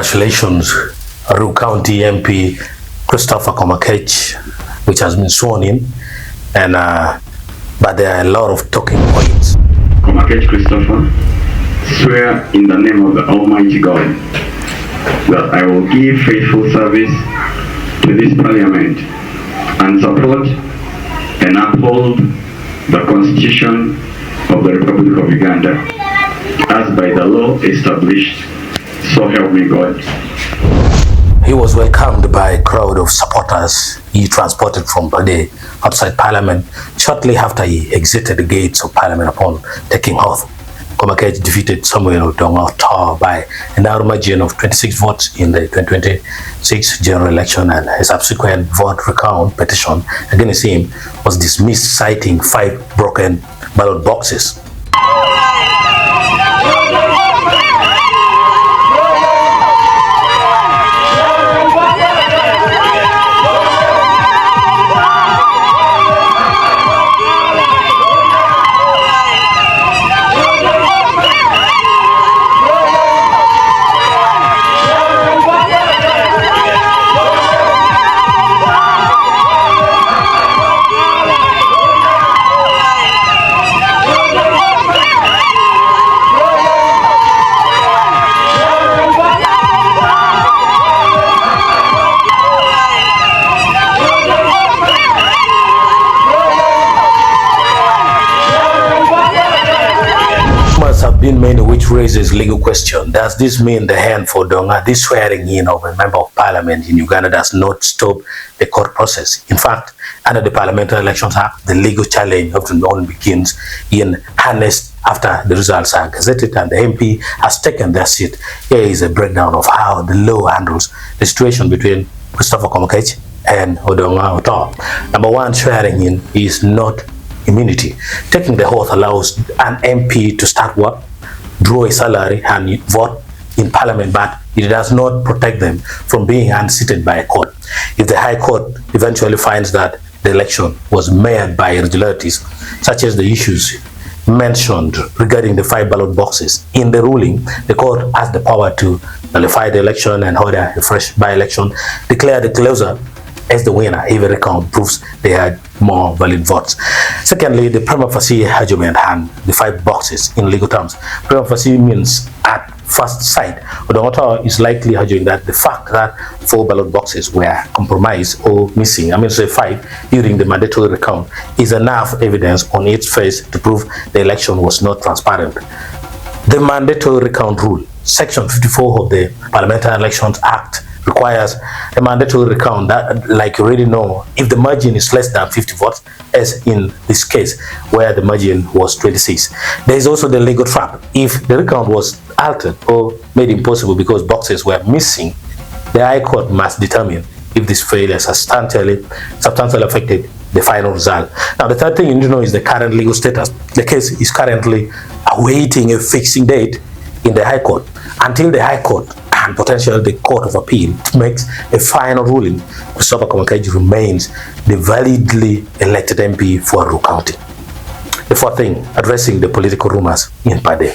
Congratulations, Aruu County MP Christopher Komakech, which has been sworn in, and but there are a lot of talking points. Komakech Christopher, swear in the name of the Almighty God that I will give faithful service to this Parliament and support and uphold the Constitution of the Republic of Uganda as by the law established. So help me God. He was welcomed by a crowd of supporters. He transported from Bade outside Parliament shortly after he exited the gates of Parliament upon taking oath. Komakech defeated Samuel Odonga Otto by a narrow margin of 26 votes in the 2026 general election, and a subsequent vote recount petition against him was dismissed, citing 5 broken ballot boxes. Have been many which raises legal question. Does this mean the hand for Odonga? This swearing in of a member of parliament in Uganda does not stop the court process. In fact, under the Parliamentary Elections Act, the legal challenge often only begins in earnest after the results are gazetted and the MP has taken their seat. Here is a breakdown of how the law handles the situation between Christopher Komakech and Odonga Otto. Number one, swearing in is not immunity. Taking the oath allows an MP to start work, draw a salary, and vote in Parliament, but it does not protect them from being unseated by a court. If the High Court eventually finds that the election was made by irregularities, such as the issues mentioned regarding the 5 ballot boxes, in the ruling, the court has the power to nullify the election and order a fresh by-election, declare the closer as the winner if a recount proves they had more valid votes. Secondly, the prima facie argument and the 5 boxes in legal terms. Prima facie means at first sight. Odonga is likely arguing that the fact that 4 ballot boxes were compromised or missing, 5, during the mandatory recount is enough evidence on its face to prove the election was not transparent. The mandatory recount rule, section 54 of the Parliamentary Elections Act, requires a mandatory recount that, like you already know, if the margin is less than 50 votes, as in this case where the margin was 26. There is also the legal trap. If the recount was altered or made impossible because boxes were missing, the High Court must determine if this failure substantially affected the final result. Now, the third thing you need to know is the current legal status. The case is currently awaiting a fixing date in the High Court. Until the High Court and potentially the Court of Appeal makes a final ruling, Christopher Komakech remains the validly elected MP for Aruu County. The fourth thing, addressing the political rumors in Bade.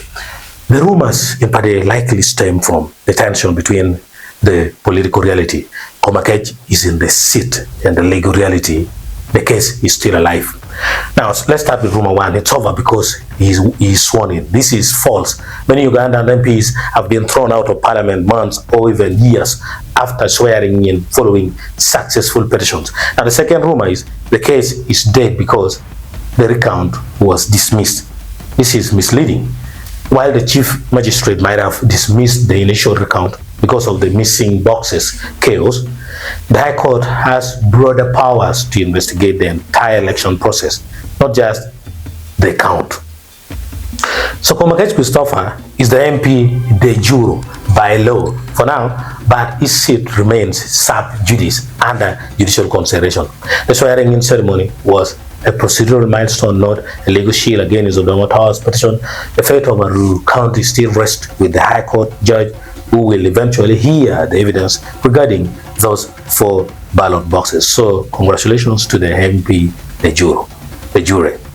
The rumors in Bade likely stem from the tension between the political reality. Komakech is in the seat and the legal reality. The case is still alive. Now, let's start with rumor 1. It's over because he is sworn in. This is false. Many Ugandan MPs have been thrown out of Parliament months or even years after swearing in following successful petitions. Now, the second rumor is the case is dead because the recount was dismissed. This is misleading. While the Chief Magistrate might have dismissed the initial recount because of the missing boxes chaos, the High Court has broader powers to investigate the entire election process, not just the count. So Komakech Christopher is the MP de jure by law for now, but his seat remains sub judice under judicial consideration. The swearing in ceremony was a procedural milestone, not a legal shield against Odonga's petition. The fate of Aruu County still rests with the High Court judge, who will eventually hear the evidence regarding those 4 ballot boxes. So congratulations to the MP de jure.